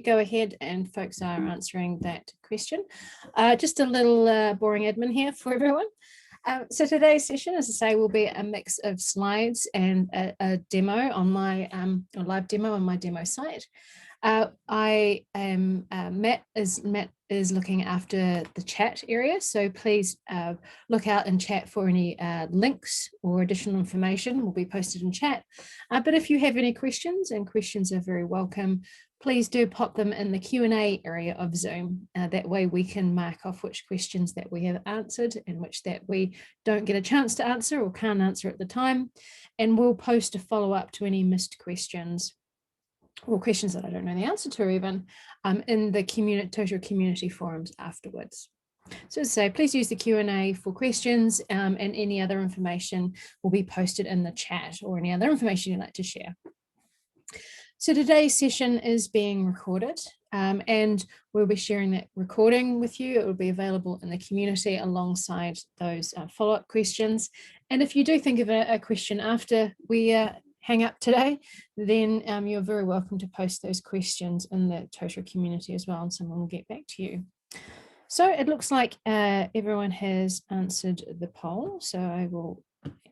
Go ahead and folks are answering that question. Just a little boring admin here for everyone. So today's session, as I say, will be a mix of slides and a demo on my a live demo on my demo site. I am Matt is looking after the chat area, so please look out in chat for any links or additional information will be posted in chat. But if you have any questions, and questions are very welcome, please do pop them in the Q&A area of Zoom. That way we can mark off which questions that we have answered and which that we don't get a chance to answer or can't answer at the time. And we'll post a follow-up to any missed questions or questions that I don't know the answer to even in the Totara community forums afterwards. So as I say, please use the Q&A for questions and any other information will be posted in the chat or any other information you'd like to share. So today's session is being recorded and we'll be sharing that recording with you. It will be available in the community alongside those follow-up questions. And if you do think of a question after we hang up today, then you're very welcome to post those questions in the Totara community as well, and someone will get back to you. So it looks like everyone has answered the poll, so I will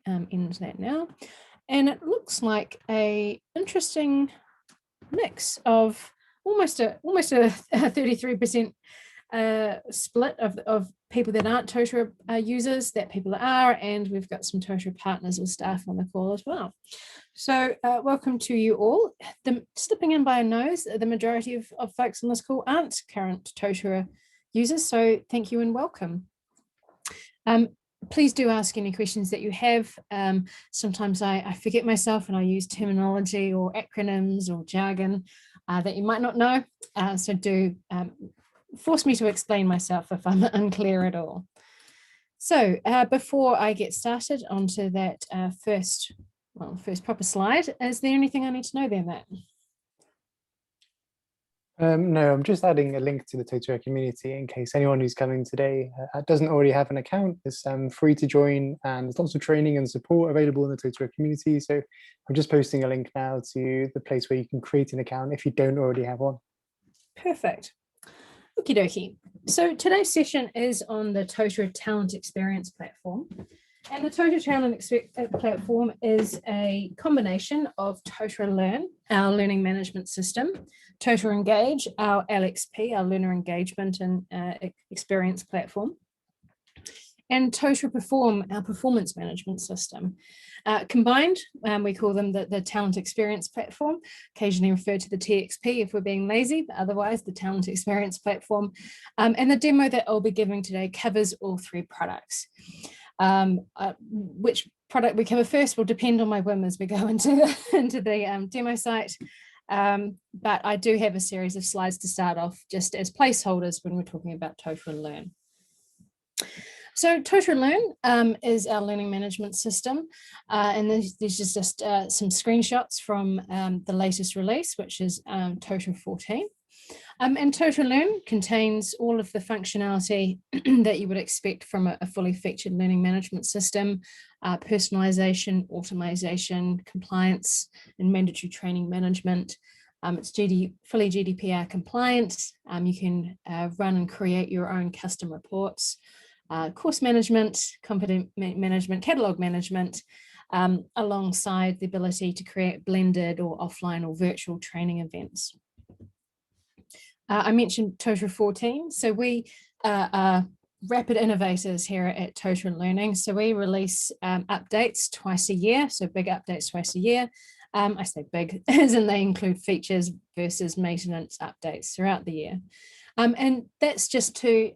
end that now. And it looks like a interesting mix of almost a 33% split of people that aren't Totara users, that people are, and we've got some Totara partners or staff on the call as well. So welcome to you all. Slipping in by a nose, the majority of folks on this call aren't current Totara users, so thank you and welcome. Please do ask any questions that you have. Sometimes I forget myself and I use terminology or acronyms or jargon that you might not know. So do force me to explain myself if I'm unclear at all. So before I get started onto that first proper slide, is there anything I need to know there, Matt? No, I'm just adding a link to the Totara community in case anyone who's coming today doesn't already have an account. It's free to join and there's lots of training and support available in the Totara community. So I'm just posting a link now to the place where you can create an account if you don't already have one. Perfect. Okie dokie. So today's session is on the Totara Talent Experience platform. And the Totara Talent platform is a combination of Totara Learn, our learning management system, Totara Engage, our LXP, our learner engagement and experience platform, and Totara Perform, our performance management system. Combined, we call them the Talent Experience platform, occasionally referred to the TXP if we're being lazy, but otherwise the Talent Experience platform. And the demo that I'll be giving today covers all three products. Which product we cover first will depend on my whim as we go into the demo site. But I do have a series of slides to start off just as placeholders when we're talking about Totara Learn. So Totara Learn is our learning management system, and there's just some screenshots from the latest release, which is Totara 14. And Totara Learn contains all of the functionality that you would expect from a fully featured learning management system, personalization, automation, compliance, and mandatory training management. It's fully GDPR compliant. You can run and create your own custom reports, course management, content management, catalog management, alongside the ability to create blended or offline or virtual training events. I mentioned Totara 14, so we are rapid innovators here at Totara Learning. So we release updates twice a year, so big updates twice a year. I say big as in they include features versus maintenance updates throughout the year. And that's just to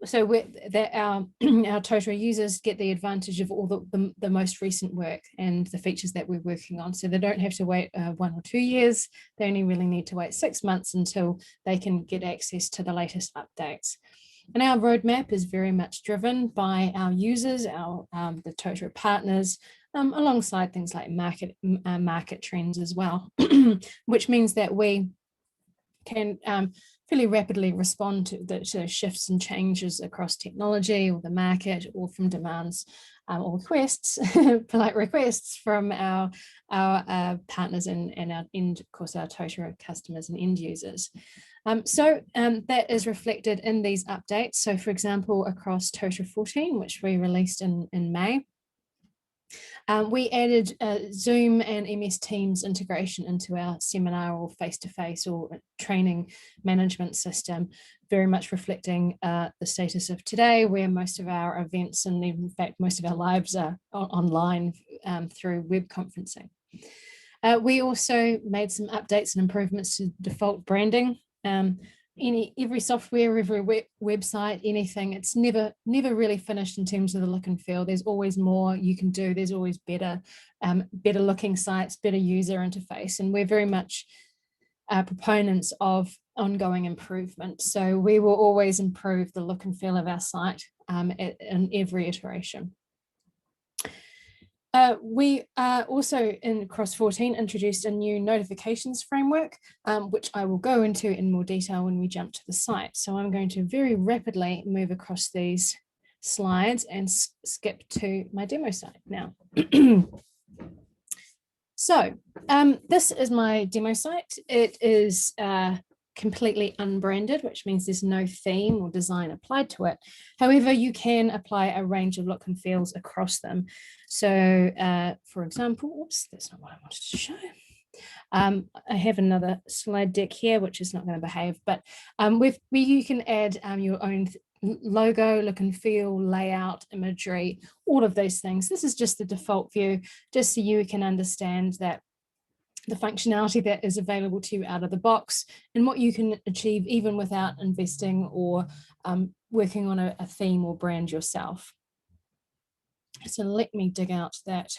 so that our Totara users get the advantage of all the most recent work and the features that we're working on. So they don't have to wait 1 or 2 years. They only really need to wait 6 months until they can get access to the latest updates. And our roadmap is very much driven by our users, the Totara partners, alongside things like market trends as well, which means that we can fairly rapidly respond to the shifts and changes across technology or the market, or from demands or requests, polite requests from our partners and our of course, our Totara customers and end users. That is reflected in these updates. So for example, across Totara 14, which we released in May, we added Zoom and MS Teams integration into our seminar or face-to-face or training management system, very much reflecting the status of today, where most of our events and in fact most of our lives are online through web conferencing. We also made some updates and improvements to default branding. Every software, every website, anything, it's never really finished in terms of the look and feel. There's always more you can do. There's always better looking sites, better user interface, and we're very much proponents of ongoing improvement. So we will always improve the look and feel of our site in every iteration. We also in Cross 14 introduced a new notifications framework, which I will go into in more detail when we jump to the site. So I'm going to very rapidly move across these slides and skip to my demo site now. So this is my demo site. It is completely unbranded, which means there's no theme or design applied to it. However, you can apply a range of look and feels across them. So for example, oops, that's not what I wanted to show. I have another slide deck here, which is not going to behave, but you can add your own logo, look and feel, layout, imagery, all of those things. This is just the default view, just so you can understand that the functionality that is available to you out of the box and what you can achieve even without investing or working on a theme or brand yourself. So let me dig out that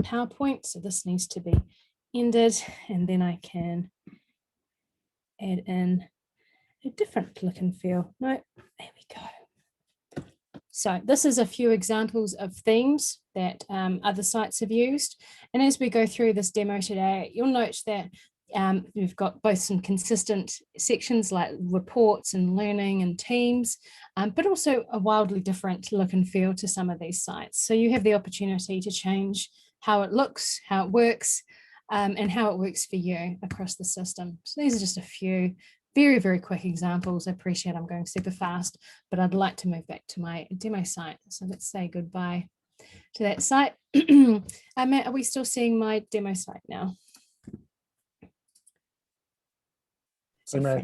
PowerPoint. So this needs to be ended, and then I can add in a different look and feel. No, there we go. So this is a few examples of themes that other sites have used. And as we go through this demo today, you'll note that we've got both some consistent sections like reports and learning and teams, but also a wildly different look and feel to some of these sites. So you have the opportunity to change how it looks, how it works, and how it works for you across the system. So these are just a few very, very quick examples. I appreciate I'm going super fast, but I'd like to move back to my demo site. So let's say goodbye to that site. Matt, are we still seeing my demo site now?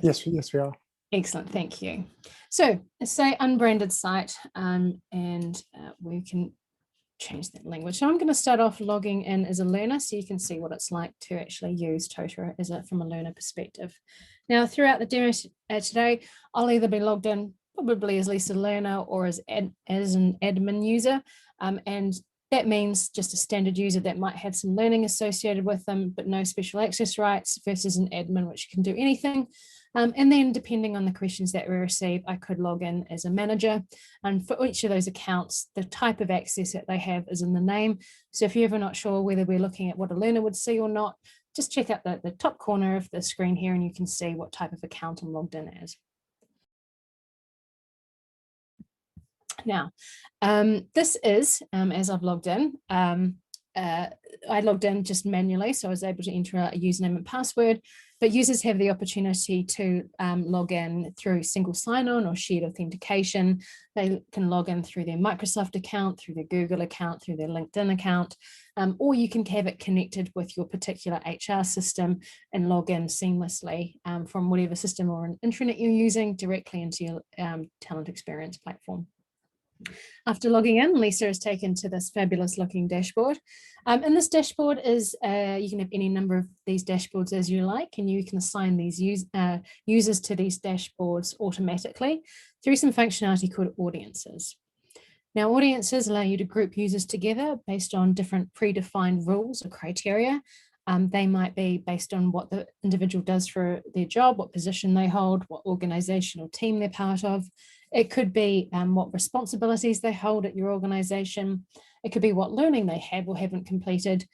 Yes, we are. Excellent, thank you. So let's say unbranded site, and we can change that language. So I'm going to start off logging in as a learner so you can see what it's like to actually use Totara from a learner perspective. Now, throughout the demo today, I'll either be logged in probably as Lisa learner or as an admin user, and that means just a standard user that might have some learning associated with them, but no special access rights, versus an admin, which can do anything. And then depending on the questions that we receive, I could log in as a manager. And for each of those accounts, the type of access that they have is in the name. So if you're ever not sure whether we're looking at what a learner would see or not, just check out the top corner of the screen here and you can see what type of account I'm logged in as. Now, this is, as I've logged in, I logged in just manually, so I was able to enter a username and password, but users have the opportunity to log in through single sign-on or shared authentication. They can log in through their Microsoft account, through their Google account, through their LinkedIn account, or you can have it connected with your particular HR system and log in seamlessly from whatever system or an intranet you're using directly into your talent experience platform. After logging in, Lisa is taken to this fabulous looking dashboard. And this dashboard is, you can have any number of these dashboards as you like, and you can assign these users to these dashboards automatically through some functionality called audiences. Now, audiences allow you to group users together based on different predefined rules or criteria. They might be based on what the individual does for their job, what position they hold, what organization or team they're part of. It could be what responsibilities they hold at your organization. It could be what learning they have or haven't completed.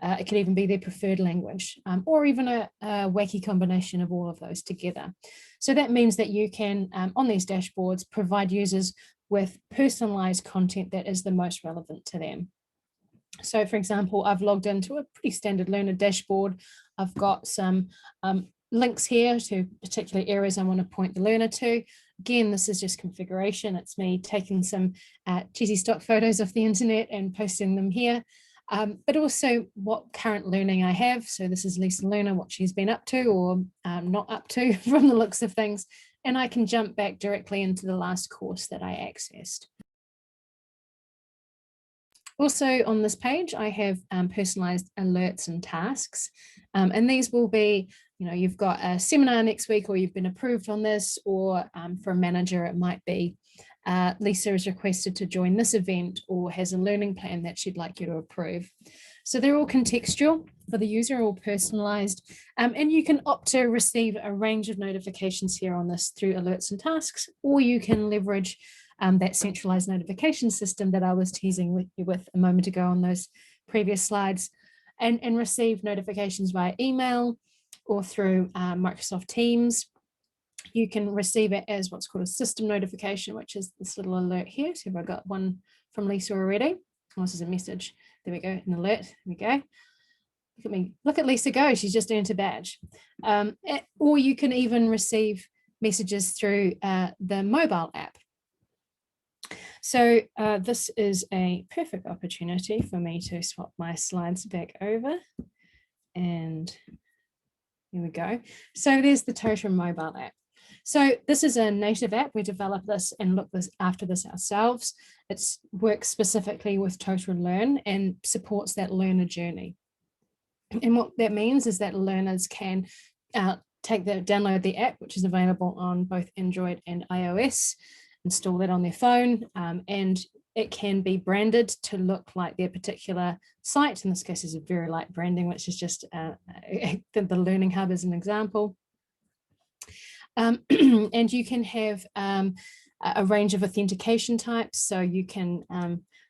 It could even be their preferred language, or even a wacky combination of all of those together. So that means that you can, on these dashboards, provide users with personalized content that is the most relevant to them. So for example, I've logged into a pretty standard learner dashboard. I've got some links here to particular areas I want to point the learner to. Again, this is just configuration. It's me taking some cheesy stock photos off the internet and posting them here, but also what current learning I have. So this is Lisa Learner, what she's been up to or not up to from the looks of things. And I can jump back directly into the last course that I accessed. Also on this page, I have personalized alerts and tasks. And these will be, you've got a seminar next week, or you've been approved on this, or for a manager, it might be Lisa is requested to join this event or has a learning plan that she'd like you to approve. So they're all contextual for the user, all personalized, and you can opt to receive a range of notifications here on this through alerts and tasks, or you can leverage that centralized notification system that I was teasing you with a moment ago on those previous slides, and receive notifications via email or through Microsoft Teams. You can receive it as what's called a system notification, which is this little alert here. So if I got one from Lisa already, oh, this is a message. There we go, an alert, there we go. Look at me, look at Lisa go, she's just earned a badge. Or you can even receive messages through the mobile app. So this is a perfect opportunity for me to swap my slides back over. And here we go. So there's the Totara mobile app. So this is a native app. We developed this and looked after this ourselves. It works specifically with Totara Learn and supports that learner journey. And what that means is that learners can download the app, which is available on both Android and iOS, install that on their phone, and it can be branded to look like their particular site. In this case, is a very light branding, which is just the Learning Hub as an example. And you can have a range of authentication types. So you can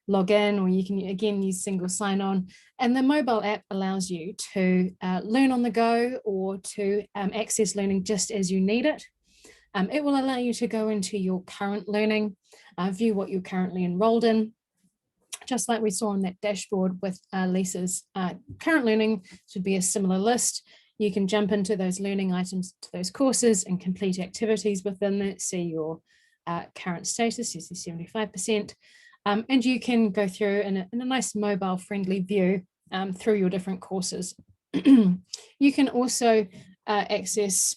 log in, or you can again use single sign-on. And the mobile app allows you to learn on the go, or to access learning just as you need it. It will allow you to go into your current learning, view what you're currently enrolled in, just like we saw on that dashboard with Lisa's current learning. Should be a similar list. You can jump into those learning items to those courses and complete activities within that, see your current status, you see 75%, and you can go through in a nice mobile friendly view through your different courses. You can also access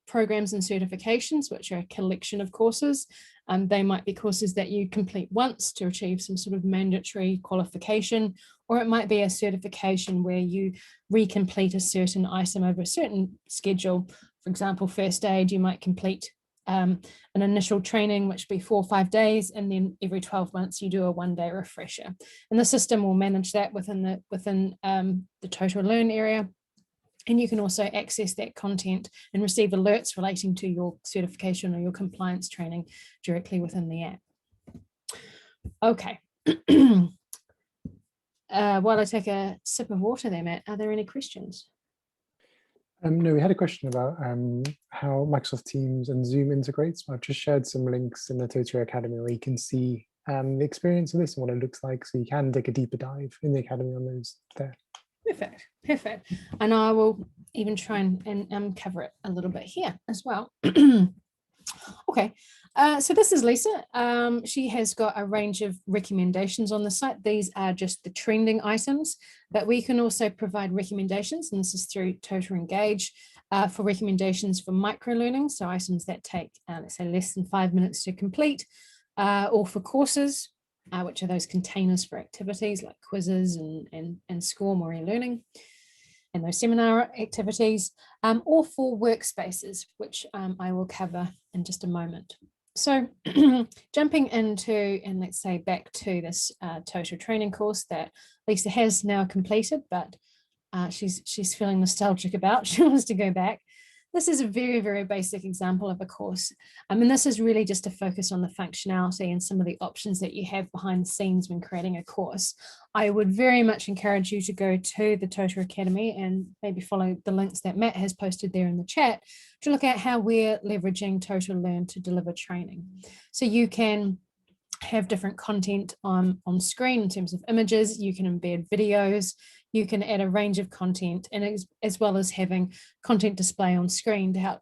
programs and certifications, which are a collection of courses. They might be courses that you complete once to achieve some sort of mandatory qualification, or it might be a certification where you recomplete a certain item over a certain schedule. For example, first aid, you might complete an initial training, which would be 4 or 5 days, and then every 12 months you do a 1-day refresher. And the system will manage that within the Totara Learn area. And you can also access that content and receive alerts relating to your certification or your compliance training directly within the app. Okay. While I take a sip of water there, Matt, are there any questions? No, we had a question about how Microsoft Teams and Zoom integrates. I've just shared some links in the Totara Academy where you can see the experience of this and what it looks like. So you can take a deeper dive in the Academy on those there. Perfect, perfect. And I will even try and cover it a little bit here as well. Okay, so this is Lisa. She has got a range of recommendations on the site. These are just the trending items, but we can also provide recommendations, and this is through Totara Engage, for recommendations for micro-learning, so items that take, let's say, less than 5 minutes to complete, or for courses, which are those containers for activities like quizzes and SCORM or e-learning, and those seminar activities, or for workspaces, which I will cover in just a moment. So jumping into, and let's say back to this Totara training course that Lisa has now completed, but she's feeling nostalgic about, she wants to go back. This is a very, very basic example of a course. And this is really just to focus on the functionality and some of the options that you have behind the scenes when creating a course. I would very much encourage you to go to the Totara Academy and maybe follow the links that Matt has posted there in the chat to look at how we're leveraging Totara Learn to deliver training. So you can have different content on screen in terms of images, you can embed videos, you can add a range of content, and as well as having content display on screen to help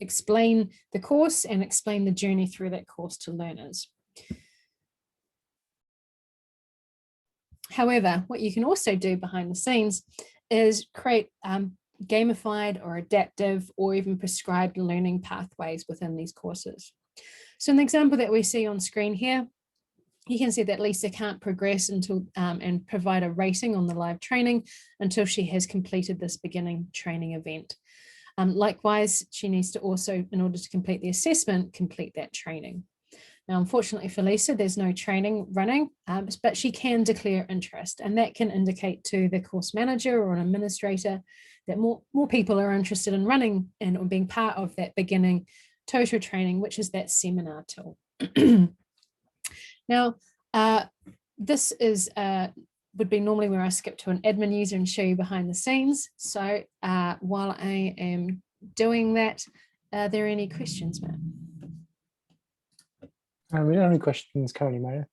explain the course and explain the journey through that course to learners. However, what you can also do behind the scenes is create gamified or adaptive or even prescribed learning pathways within these courses. So in the example that we see on screen here, you can see that Lisa can't progress until and provide a rating on the live training until she has completed this beginning training event. Likewise, she needs to also, in order to complete the assessment, complete that training. Now, unfortunately for Lisa, there's no training running, but she can declare interest, and that can indicate to the course manager or an administrator that more people are interested in running and or being part of that beginning Totara training, which is that seminar tool. Now, this is would be normally where I skip to an admin user and show you behind the scenes. So while I am doing that, are there any questions, Matt? We don't have any questions currently, Meredith.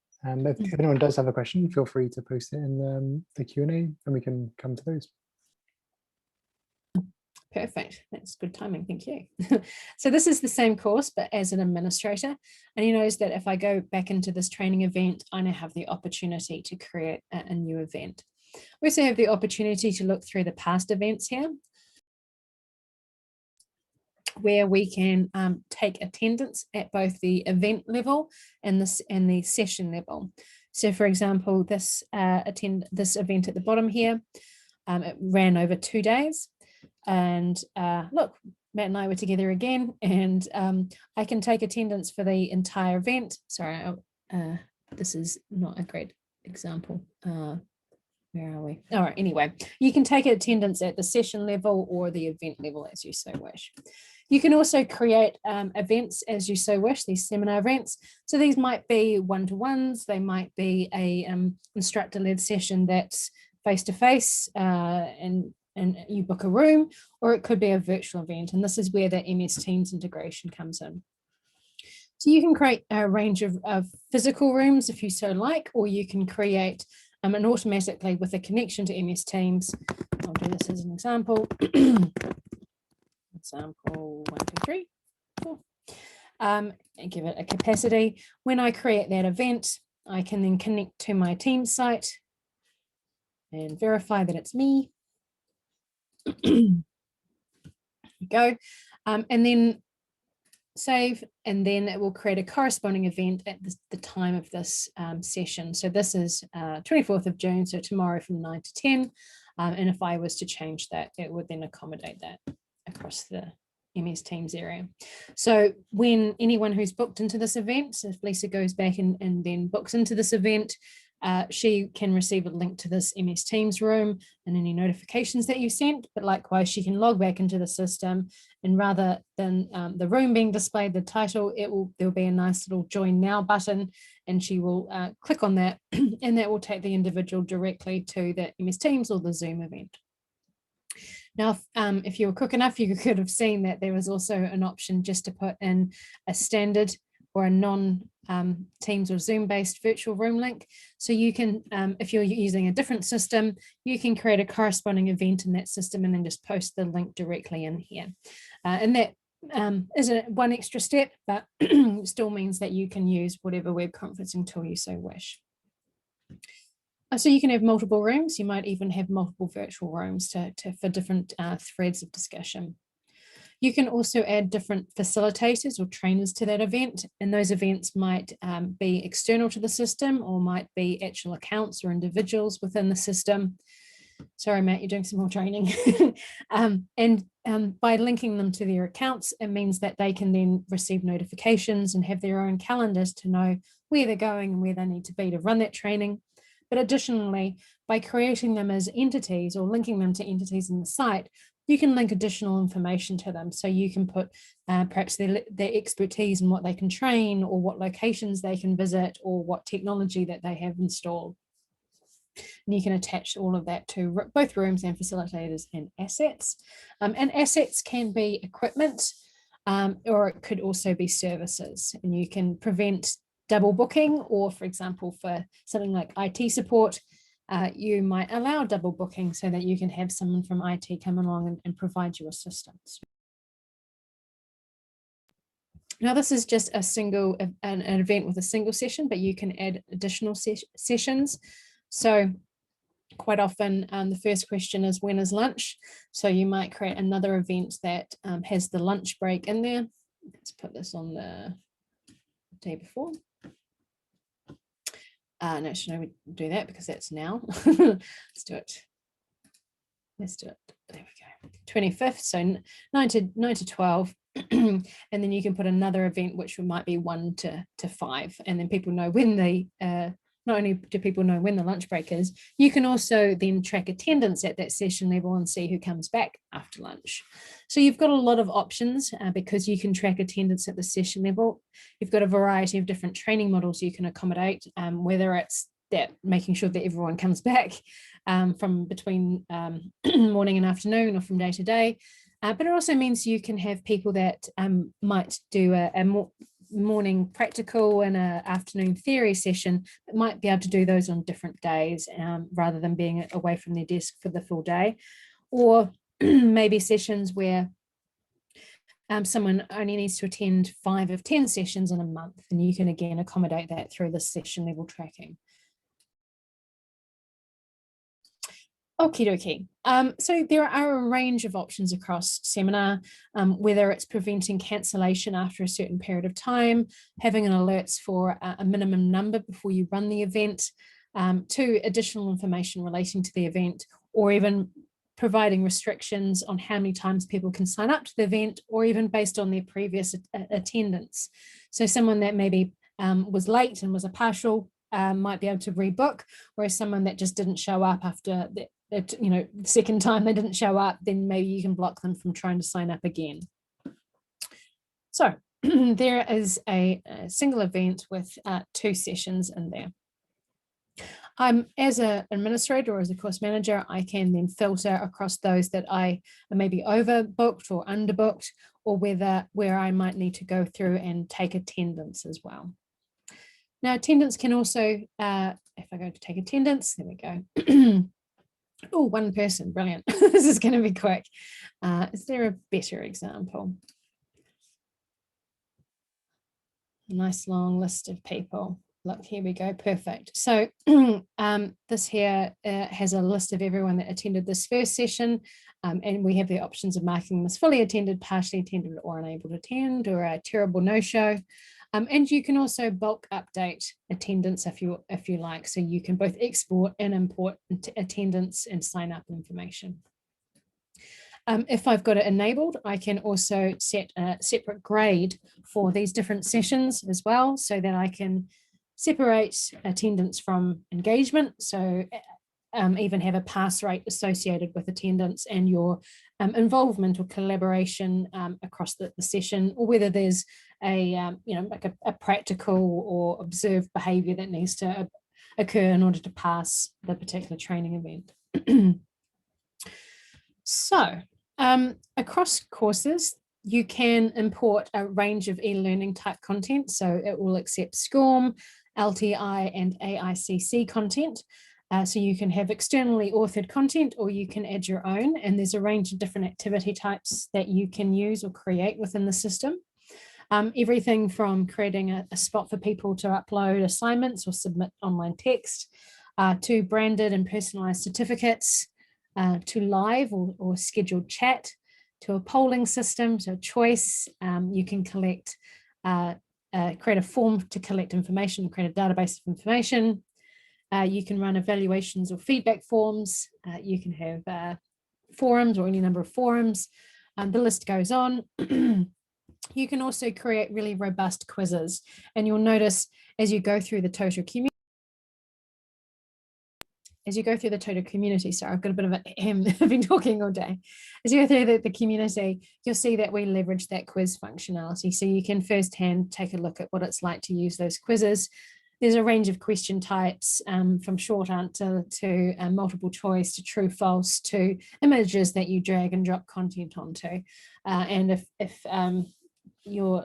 If anyone does have a question, feel free to post it in the Q&A and we can come to those. Perfect. That's good timing. Thank you. So this is the same course, but as an administrator. And you notice that if I go back into this training event, I now have the opportunity to create a new event. We also have the opportunity to look through the past events here, where we can take attendance at both the event level and the session level. So for example, this event at the bottom here, it ran over 2 days. And look, Matt and I were together again, and I can take attendance for the entire event. Sorry, this is not a great example. Where are we? All right, anyway, you can take attendance at the session level or the event level as you so wish. You can also create events as you so wish, these seminar events. So these might be one-to-ones, they might be a instructor-led session that's face-to-face and you book a room, or it could be a virtual event. And this is where the MS Teams integration comes in. So you can create a range of physical rooms if you so like, or you can create and automatically with a connection to MS Teams. I'll do this as an example. Example 1, 2, 3, 4. And give it a capacity. When I create that event, I can then connect to my Teams site and verify that it's me. There you go. And then save, and then it will create a corresponding event at the time of this session. So this is 24th of June, so tomorrow from 9 to 10. And if I was to change that, it would then accommodate that across the MS Teams area. So when anyone who's booked into this event, so if Lisa goes back and then books into this event, she can receive a link to this MS Teams room and any notifications that you sent, but likewise she can log back into the system, and rather than the room being displayed, the title, there'll be a nice little join now button, and she will click on that and that will take the individual directly to the MS Teams or the Zoom event. Now, if you were quick enough, you could have seen that there was also an option just to put in a standard or a non-Teams or Zoom-based virtual room link. So you can, if you're using a different system, you can create a corresponding event in that system and then just post the link directly in here. And that is one extra step, but still means that you can use whatever web conferencing tool you so wish. So you can have multiple rooms. You might even have multiple virtual rooms for different threads of discussion. You can also add different facilitators or trainers to that event, and those events might be external to the system or might be actual accounts or individuals within the system. Sorry, Matt, you're doing some more training. And by linking them to their accounts, it means that they can then receive notifications and have their own calendars to know where they're going and where they need to be to run that training. But additionally, by creating them as entities or linking them to entities in the site, you can link additional information to them. So you can put perhaps their expertise and what they can train, or what locations they can visit, or what technology that they have installed. And you can attach all of that to both rooms and facilitators and assets. And assets can be equipment, or it could also be services. And you can prevent double booking, or for example, for something like IT support, you might allow double booking so that you can have someone from IT come along and provide you assistance. Now, this is just a single, an event with a single session, but you can add additional sessions. So quite often the first question is, when is lunch? So you might create another event that has the lunch break in there. Let's put this on the day before. No, should we do that because that's now? Let's do it. Let's do it. There we go. 25th, so 9 to 12. And then you can put another event which might be 1 to 5, and then people know when they not only do people know when the lunch break is, you can also then track attendance at that session level and see who comes back after lunch. So you've got a lot of options because you can track attendance at the session level. You've got a variety of different training models you can accommodate, whether it's that making sure that everyone comes back from between morning and afternoon, or from day to day. But it also means you can have people that might do a morning practical and an afternoon theory session, that might be able to do those on different days rather than being away from their desk for the full day. Or maybe sessions where someone only needs to attend 5 of 10 sessions in a month, and you can again accommodate that through the session level tracking. Okie dokie. So there are a range of options across seminar, whether it's preventing cancellation after a certain period of time, having an alerts for a minimum number before you run the event, to additional information relating to the event, or even providing restrictions on how many times people can sign up to the event, or even based on their previous attendance. So someone that maybe was late and was a partial might be able to rebook, whereas someone that just didn't show up after the the second time they didn't show up, then maybe you can block them from trying to sign up again. So there is a single event with 2 sessions in there. As an administrator or as a course manager, I can then filter across those that I may be overbooked or underbooked, or where I might need to go through and take attendance as well. Now, attendance can also, if I go to take attendance, there we go. Oh, 1 person, brilliant. This is going to be quick. Is there a better example? A nice long list of people. Look, here we go, perfect. So this here has a list of everyone that attended this first session, and we have the options of marking them as fully attended, partially attended, or unable to attend, or a terrible no-show. And you can also bulk update attendance if you like. So you can both export and import attendance and sign up information. If I've got it enabled, I can also set a separate grade for these different sessions as well, so that I can separate attendance from engagement. So even have a pass rate associated with attendance and your involvement or collaboration across the session, or whether there's like a practical or observed behavior that needs to occur in order to pass the particular training event. So across courses, you can import a range of e-learning type content. So it will accept SCORM, LTI and AICC content. So you can have externally authored content, or you can add your own, and there's a range of different activity types that you can use or create within the system. Everything from creating a spot for people to upload assignments or submit online text, to branded and personalized certificates, to live or scheduled chat, to a polling system, so choice. You can collect, create a form to collect information, create a database of information. You can run evaluations or feedback forms. You can have forums or any number of forums. The list goes on. You can also create really robust quizzes. And you'll notice as you go through the Totara community, as you go through the Totara community, sorry, I've got a bit of a I've been talking all day. As you go through the community, you'll see that we leverage that quiz functionality. So you can firsthand take a look at what it's like to use those quizzes. There's a range of question types, from short answer to multiple choice to true false to images that you drag and drop content onto. And if you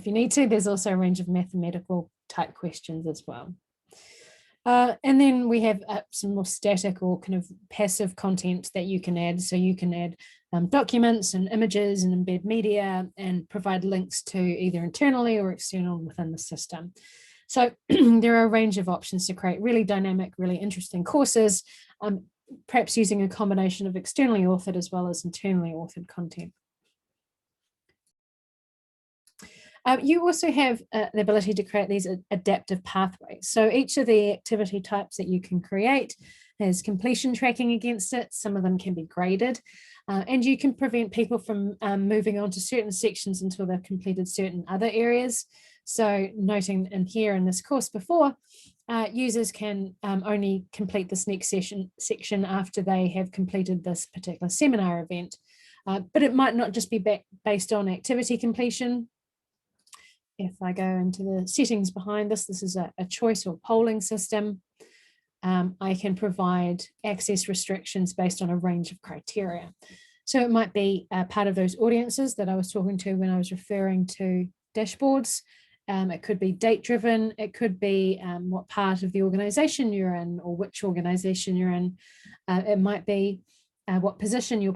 need to, there's also a range of mathematical type questions as well. And then we have some more static or kind of passive content that you can add. So you can add documents and images and embed media and provide links to either internally or external within the system. So there are a range of options to create really dynamic, really interesting courses, perhaps using a combination of externally authored as well as internally authored content. You also have the ability to create these adaptive pathways. So each of the activity types that you can create has completion tracking against it. Some of them can be graded, and you can prevent people from moving on to certain sections until they've completed certain other areas. So noting in here in this course before, users can only complete this next section after they have completed this particular seminar event. But it might not just be based on activity completion. If I go into the settings behind this, this is a choice or polling system. I can provide access restrictions based on a range of criteria. So it might be part of those audiences that I was talking to when I was referring to dashboards. It could be date driven. It could be what part of the organization you're in or which organization you're in. It might be what position you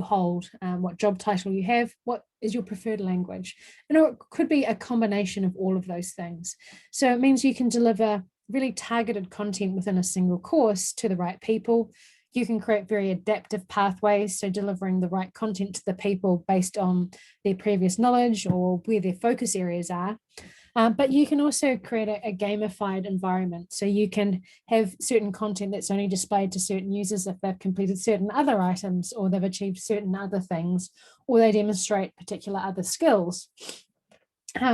hold, what job title you have, what is your preferred language. And it could be a combination of all of those things. So it means you can deliver really targeted content within a single course to the right people. You can create very adaptive pathways, so delivering the right content to the people based on their previous knowledge or where their focus areas are. But you can also create a gamified environment. So you can have certain content that's only displayed to certain users if they've completed certain other items or they've achieved certain other things, or they demonstrate particular other skills.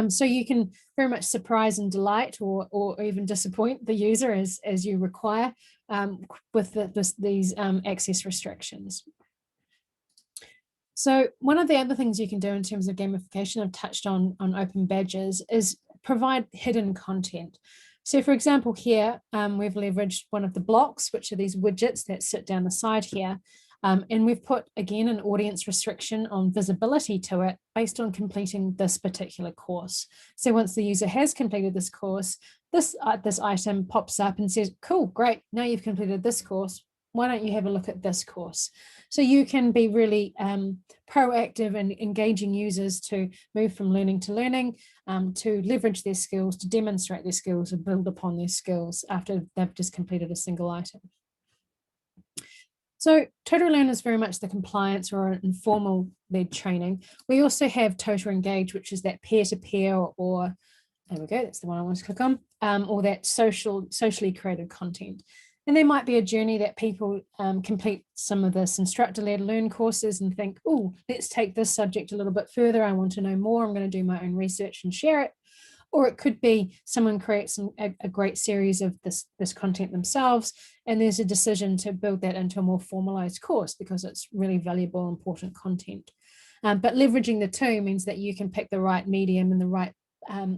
So you can very much surprise and delight or even disappoint the user as you require with these access restrictions. So one of the other things you can do in terms of gamification, I've touched on open badges, is provide hidden content. So for example, here, we've leveraged one of the blocks, which are these widgets that sit down the side here. And we've put, again, an audience restriction on visibility to it based on completing this particular course. So once the user has completed this course, this item pops up and says, cool, great, now you've completed this course. Why don't you have a look at this course? So you can be really proactive in engaging users to move from learning to learning, to leverage their skills, to demonstrate their skills and build upon their skills after they've just completed a single item. So Totara Learn is very much the compliance or informal led training. We also have Totara Engage, which is that peer-to-peer or there we go, that's the one I want to click on, or that socially created content. And there might be a journey that people complete some of this instructor-led learn courses and think, oh, let's take this subject a little bit further. I want to know more. I'm going to do my own research and share it. Or it could be someone creates a great series of this content themselves, and there's a decision to build that into a more formalized course because it's really valuable, important content. But leveraging the two means that you can pick the right medium and the right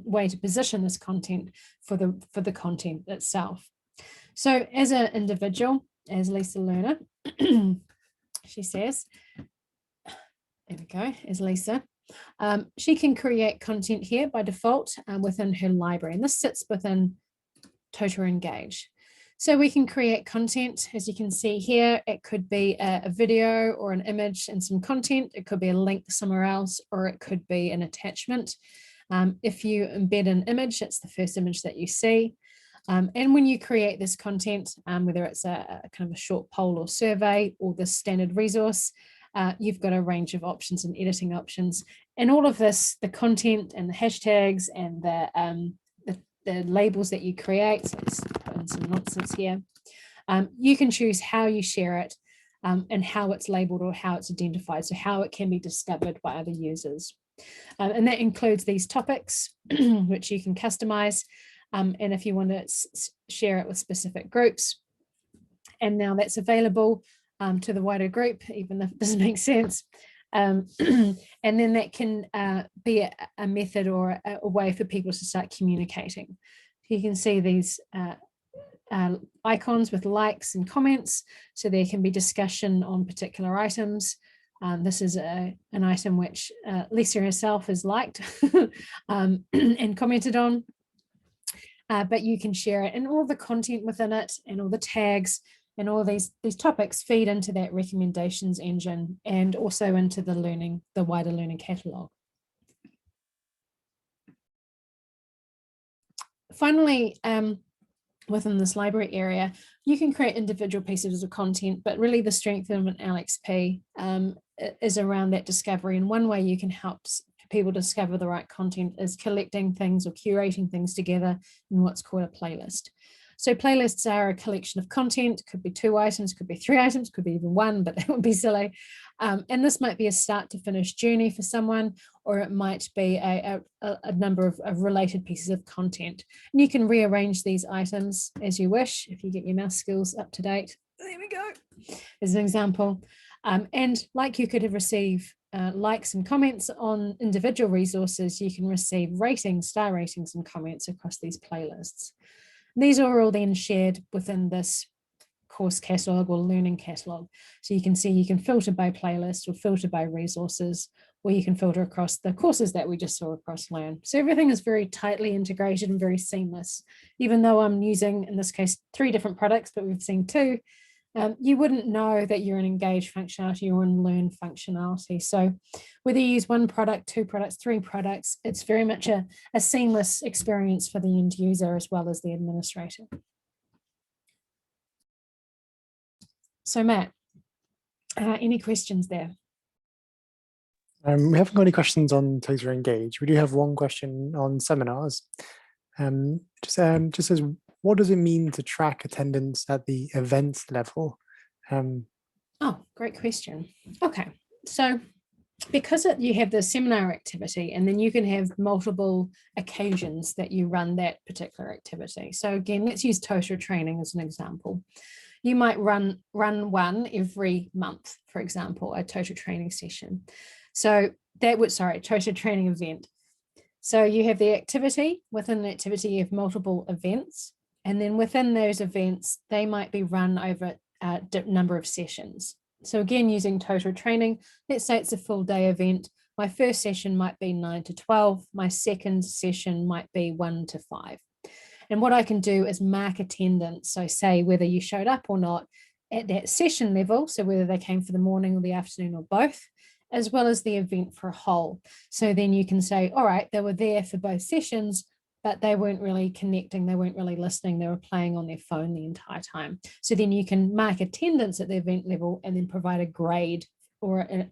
way to position this content for the content itself. So as an individual, as Lisa Learner, she says, there we go, as Lisa, she can create content here by default within her library, and this sits within Totara Engage. So we can create content, as you can see here. It could be a video or an image and some content. It could be a link somewhere else, or it could be an attachment. If you embed an image, it's the first image that you see. And when you create this content, whether it's a kind of a short poll or survey or the standard resource, you've got a range of options and editing options. And all of this, the content and the hashtags and the labels that you create, so let's put in some nonsense here, you can choose how you share it and how it's labeled or how it's identified, so how it can be discovered by other users. And that includes these topics, which you can customize. And if you want to share it with specific groups, and now that's available to the wider group, even if it doesn't make sense. And then that can be a method or a way for people to start communicating. You can see these icons with likes and comments, so there can be discussion on particular items. This is an item which Lisa herself has liked and commented on, but you can share it, and all the content within it and all the tags and all these topics feed into that recommendations engine and also into the wider learning catalog. Finally, within this library area, you can create individual pieces of content, but really the strength of an LXP is around that discovery. And one way you can help people discover the right content is collecting things or curating things together in what's called a playlist. So playlists are a collection of content, could be 2 items, could be 3 items, could be even 1, but that would be silly. And this might be a start to finish journey for someone, or it might be a number of related pieces of content. And you can rearrange these items as you wish, if you get your mouse skills up to date. There we go, as an example. And like you could have received likes and comments on individual resources, you can receive ratings, star ratings and comments across these playlists. These are all then shared within this course catalog or learning catalog. So you can see you can filter by playlist or filter by resources, or you can filter across the courses that we just saw across Learn. So everything is very tightly integrated and very seamless. Even though I'm using, in this case, 3 different products, but we've seen 2, you wouldn't know that you're in Engage functionality or in Learn functionality. So whether you use 1 product, 2 products, 3 products, it's very much a seamless experience for the end user as well as the administrator. So Matt, any questions there? We haven't got any questions on Totara Engage. We do have one question on seminars. Just says, what does it mean to track attendance at the events level? Oh, great question. Okay, so because you have the seminar activity, and then you can have multiple occasions that you run that particular activity. So again, let's use Totara training as an example. You might run one every month, for example, a Totara training session. So that would, Totara training event. So you have the activity. Within the activity, you have multiple events. And then within those events, they might be run over a number of sessions. So again, using Totara training, let's say it's a full day event. My first session might be 9 to 12. My second session might be 1 to 5. And what I can do is mark attendance. So say whether you showed up or not at that session level. So whether they came for the morning or the afternoon or both, as well as the event for a whole. So then you can say, all right, they were there for both sessions, but they weren't really connecting, they weren't really listening, they were playing on their phone the entire time. So then you can mark attendance at the event level and then provide a grade or an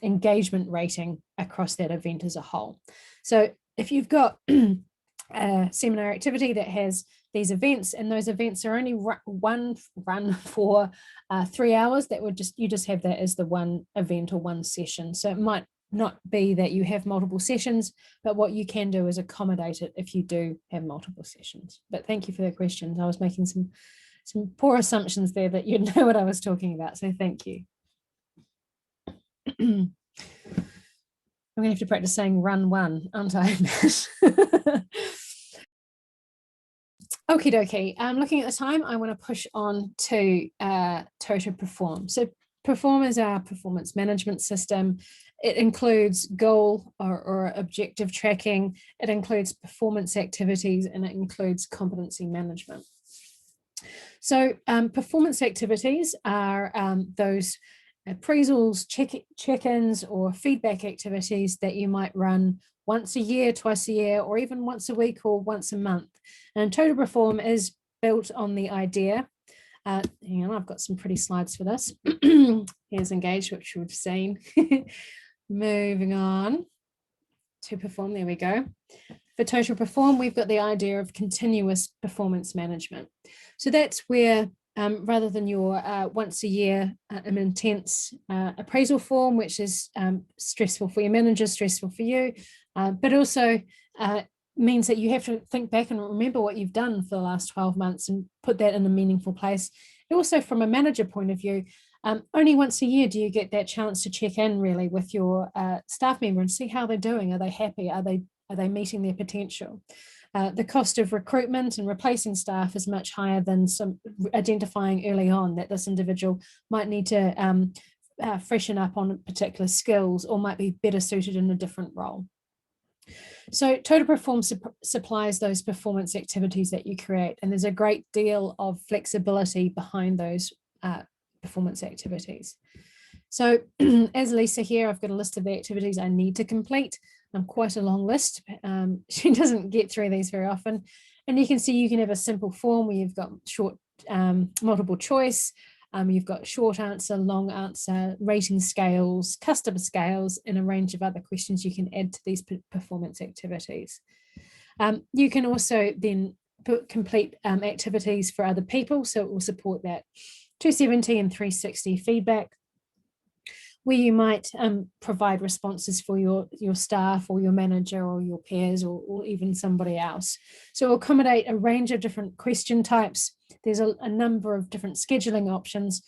engagement rating across that event as a whole. So if you've got a seminar activity that has these events, and those events are only run for 3 hours, that would you just have that as the one event or one session. So it might not be that you have multiple sessions, but what you can do is accommodate it if you do have multiple sessions. But thank you for the questions. I was making some poor assumptions there that you'd know what I was talking about, so thank you. I'm gonna have to practice saying run one, aren't I? Okie dokie, looking at the time, I want to push on to Totara Perform. So Perform is our performance management system. It includes goal or objective tracking. It includes performance activities, and it includes competency management. So performance activities are those appraisals, check-ins, or feedback activities that you might run once a year, twice a year, or even once a week or once a month. And Totara Perform is built on the idea. Hang on, I've got some pretty slides for this. Here's Engage, which we've seen. Moving on to Perform, there we go. For Totara Perform, we've got the idea of continuous performance management. So that's where rather than your once a year intense appraisal form, which is stressful for your manager, stressful for you, but also means that you have to think back and remember what you've done for the last 12 months and put that in a meaningful place. Also, from a manager point of view, only once a year do you get that chance to check in really with your staff member and see how they're doing. Are they happy? Are they meeting their potential? The cost of recruitment and replacing staff is much higher than some identifying early on that this individual might need to freshen up on particular skills or might be better suited in a different role. So Totara Perform supplies those performance activities that you create, and there's a great deal of flexibility behind those performance activities. So as Lisa here, I've got a list of the activities I need to complete. Quite a long list. She doesn't get through these very often. And you can see you can have a simple form where you've got short multiple choice, you've got short answer, long answer, rating scales, customer scales, and a range of other questions you can add to these performance activities. You can also then complete activities for other people, so it will support that 270 and 360 feedback, where you might provide responses for your staff or your manager or your peers or even somebody else. So it'll accommodate a range of different question types. There's a number of different scheduling options,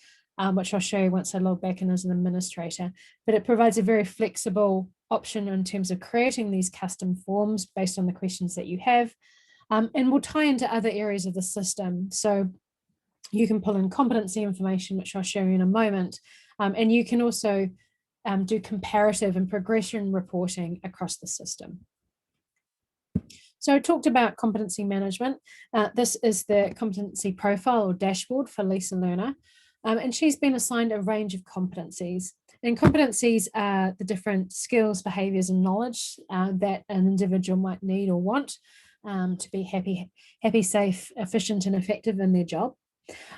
which I'll show you once I log back in as an administrator, but it provides a very flexible option in terms of creating these custom forms based on the questions that you have, and will tie into other areas of the system. So you can pull in competency information, which I'll show you in a moment, and you can also do comparative and progression reporting across the system. So I talked about competency management. This is the competency profile or dashboard for Lisa Learner, and she's been assigned a range of competencies. And competencies are the different skills, behaviours and knowledge that an individual might need or want to be happy, safe, efficient and effective in their job.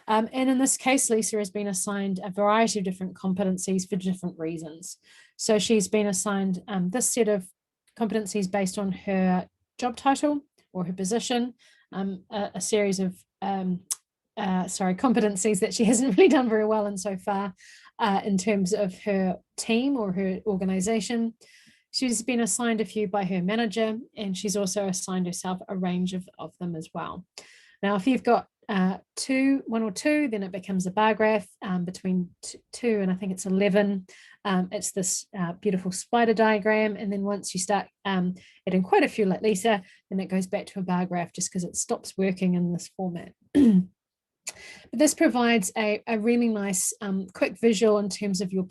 And in this case, Lisa has been assigned a variety of different competencies for different reasons. So she's been assigned this set of competencies based on her job title or her position, a series of competencies that she hasn't really done very well in so far in terms of her team or her organisation. She's been assigned a few by her manager, and she's also assigned herself a range of them as well. Now, if you've got one or two, then it becomes a bar graph between 2 and I think it's 11. It's this beautiful spider diagram, and then once you start adding quite a few like Lisa, then it goes back to a bar graph just because it stops working in this format. But this provides a really nice quick visual in terms of your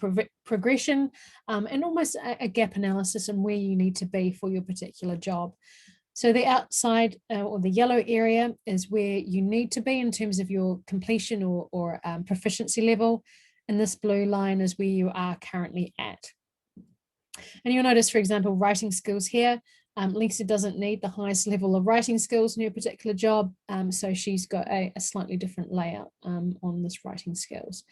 progression and almost a gap analysis on where you need to be for your particular job. So the outside or the yellow area is where you need to be in terms of your completion or proficiency level. And this blue line is where you are currently at. And you'll notice, for example, writing skills here. Lisa doesn't need the highest level of writing skills in her particular job. So she's got a slightly different layout on this writing skills.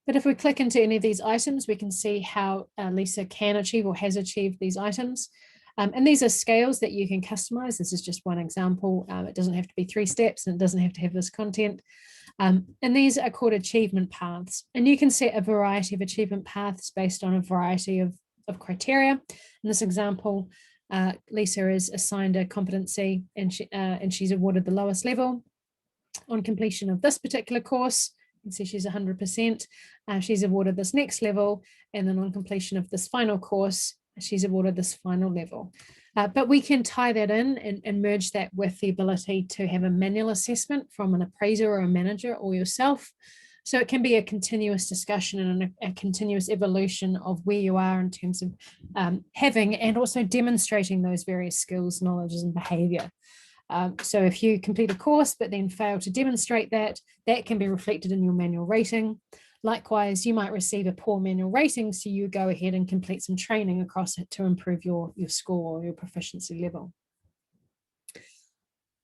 But if we click into any of these items, we can see how Lisa can achieve or has achieved these items. And these are scales that you can customize. This is just one example. It doesn't have to be 3 steps and it doesn't have to have this content. And these are called achievement paths. And you can set a variety of achievement paths based on a variety of criteria. In this example, Lisa is assigned a competency and she's awarded the lowest level. On completion of this particular course, you can see she's 100%. She's awarded this next level. And then on completion of this final course, she's awarded this final level. But we can tie that in and merge that with the ability to have a manual assessment from an appraiser or a manager or yourself. So it can be a continuous discussion and a continuous evolution of where you are in terms of having and also demonstrating those various skills, knowledges and behaviour. So if you complete a course but then fail to demonstrate that, that can be reflected in your manual rating. Likewise, you might receive a poor manual rating, so you go ahead and complete some training across it to improve your score or your proficiency level.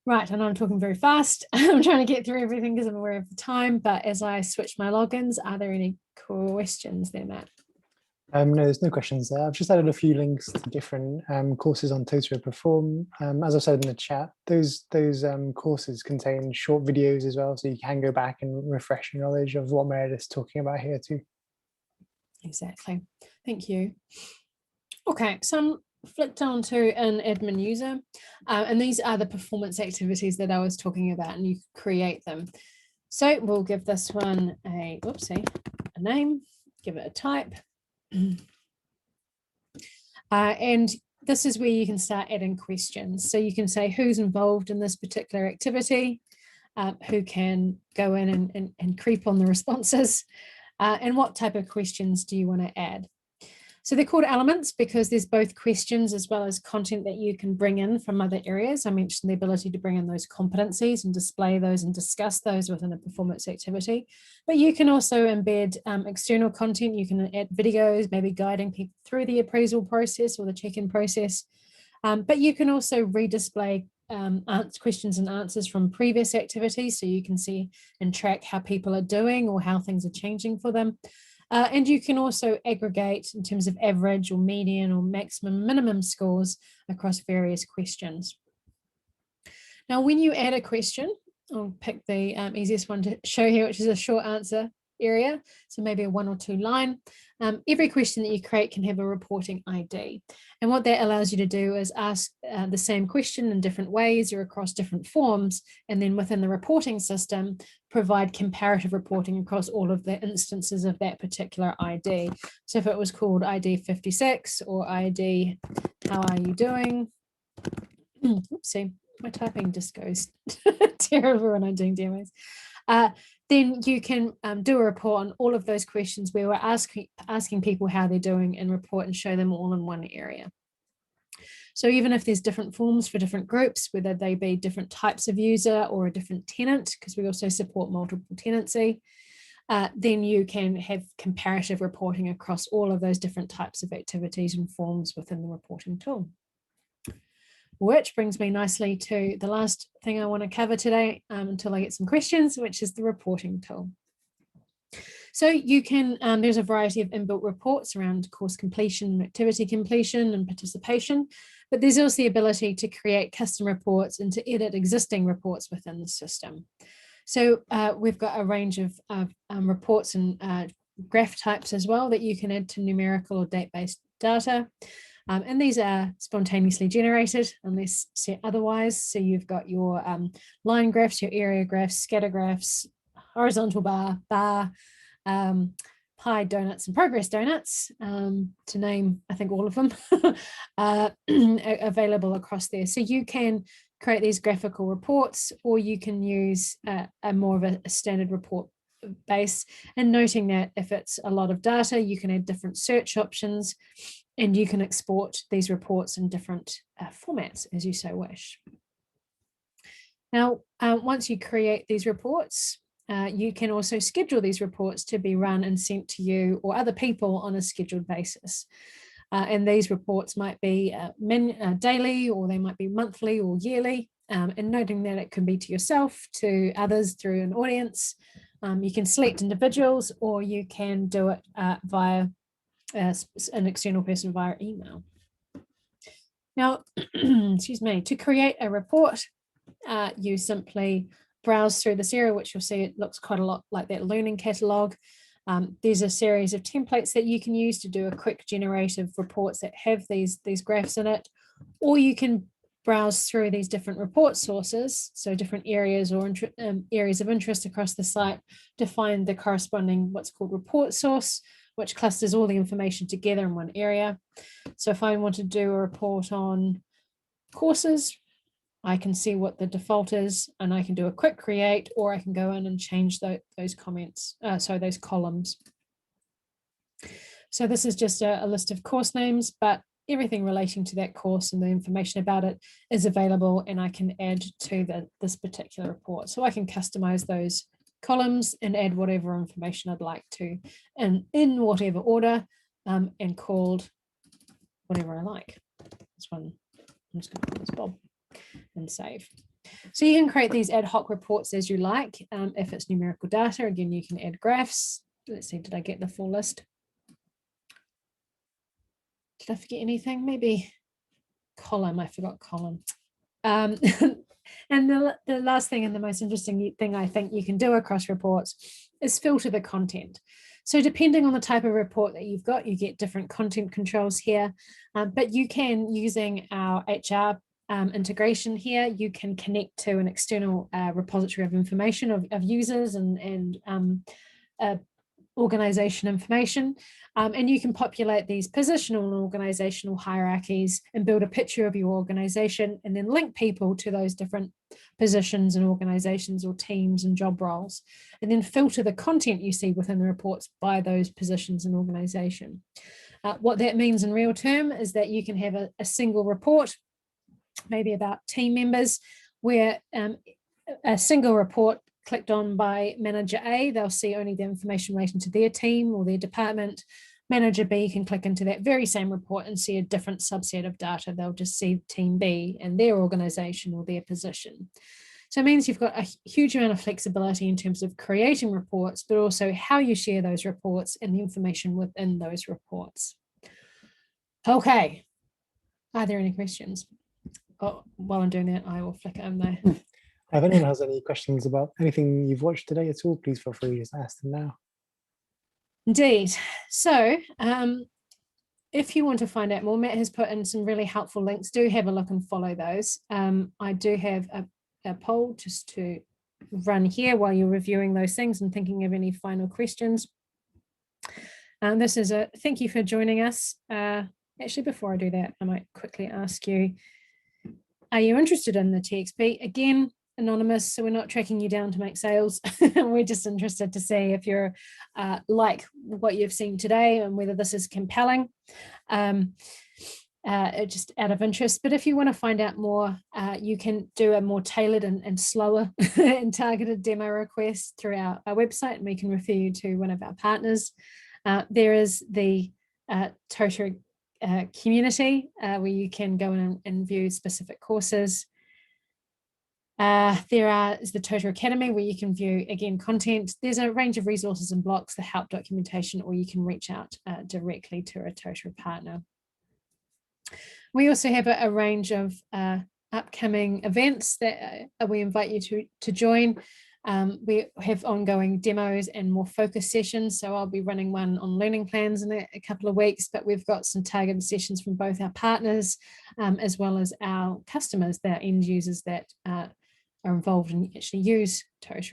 Right, I know I'm talking very fast. I'm trying to get through everything because I'm aware of the time, but as I switch my logins, are there any questions there, Matt? No, there's no questions there. I've just added a few links to different courses on Totara Perform. As I said in the chat, those courses contain short videos as well, so you can go back and refresh your knowledge of what Meredith's talking about here too. Exactly. Thank you. Okay, so I'm flicked onto an admin user, and these are the performance activities that I was talking about, and you create them. So we'll give this one a name, give it a type. And this is where you can start adding questions. So you can say who's involved in this particular activity, who can go in and creep on the responses, and what type of questions do you want to add. So they're called elements because there's both questions as well as content that you can bring in from other areas. I mentioned the ability to bring in those competencies and display those and discuss those within a performance activity. But you can also embed external content. You can add videos, maybe guiding people through the appraisal process or the check-in process. But you can also redisplay questions and answers from previous activities, so you can see and track how people are doing or how things are changing for them. And you can also aggregate in terms of average or median or maximum minimum scores across various questions. Now, when you add a question, I'll pick the easiest one to show here, which is a short answer area. So maybe a 1 or 2 line. Every question that you create can have a reporting ID. And what that allows you to do is ask the same question in different ways or across different forms. And then within the reporting system, provide comparative reporting across all of the instances of that particular ID. So if it was called ID 56 or ID, how are you doing? Oopsie, my typing just goes terrible when I'm doing demos. Then you can do a report on all of those questions where we're asking people how they're doing and report and show them all in one area. So even if there's different forms for different groups, whether they be different types of user or a different tenant, because we also support multiple tenancy, then you can have comparative reporting across all of those different types of activities and forms within the reporting tool. Which brings me nicely to the last thing I want to cover today until I get some questions, which is the reporting tool. So you can, there's a variety of inbuilt reports around course completion, activity completion and participation, but there's also the ability to create custom reports and to edit existing reports within the system. So we've got a range of reports and graph types as well that you can add to numerical or date-based data. And these are spontaneously generated unless set otherwise. So you've got your line graphs, your area graphs, scatter graphs, horizontal bar, pie donuts and progress donuts, to name, I think, all of them, available across there. So you can create these graphical reports, or you can use a more of a standard report base, and noting that if it's a lot of data, you can add different search options, and you can export these reports in different formats as you so wish. Now, once you create these reports, you can also schedule these reports to be run and sent to you or other people on a scheduled basis. And these reports might be daily, or they might be monthly or yearly, and noting that it can be to yourself, to others through an audience. You can select individuals, or you can do it via an external person via email. Now, excuse me, to create a report, you simply browse through this area, which you'll see it looks quite a lot like that learning catalog. There's a series of templates that you can use to do a quick generative reports that have these graphs in it, or you can browse through these different report sources, so different areas or areas of interest across the site, to find the corresponding what's called report source, which clusters all the information together in one area. So if I want to do a report on courses, I can see what the default is, and I can do a quick create, or I can go in and change those columns. So this is just a list of course names, but everything relating to that course and the information about it is available, and I can add to this particular report. So I can customize those columns and add whatever information I'd like to, and in whatever order, and called whatever I like. This one, I'm just going to call this Bob, and save. So you can create these ad hoc reports as you like. If it's numerical data, again, you can add graphs. Let's see, did I get the full list? Did I forget anything? Maybe column, I forgot column. And the last thing, and the most interesting thing I think you can do across reports, is filter the content. So depending on the type of report that you've got, you get different content controls here, but you can, using our HR integration here, you can connect to an external repository of information of users and organization information, and you can populate these positional and organizational hierarchies and build a picture of your organization and then link people to those different positions and organizations or teams and job roles, and then filter the content you see within the reports by those positions and organization. What that means in real term is that you can have a single report, maybe about team members, where a single report clicked on by manager A, they'll see only the information relating to their team or their department. Manager B can click into that very same report and see a different subset of data. They'll just see team B and their organization or their position. So it means you've got a huge amount of flexibility in terms of creating reports, but also how you share those reports and the information within those reports. Okay, are there any questions? Oh, while I'm doing that, I will flick it in there. If anyone has any questions about anything you've watched today at all, please feel free to just ask them now. Indeed. So if you want to find out more, Matt has put in some really helpful links. Do have a look and follow those. I do have a poll just to run here while you're reviewing those things and thinking of any final questions. This is a thank you for joining us. Actually, before I do that, I might quickly ask you, are you interested in the TXP? Again, anonymous, so we're not tracking you down to make sales. We're just interested to see if you're like what you've seen today and whether this is compelling, just out of interest. But if you want to find out more, you can do a more tailored and slower and targeted demo request through our website, and we can refer you to one of our partners. There is the Totara community where you can go in and view specific courses. There is the Totara Academy where you can view, again, content. There's a range of resources and blocks, the help documentation, or you can reach out directly to a Totara partner. We also have a range of upcoming events that we invite you to join. We have ongoing demos and more focus sessions. So I'll be running one on learning plans in a couple of weeks, but we've got some targeted sessions from both our partners as well as our customers, their end users that are involved and actually use Totara.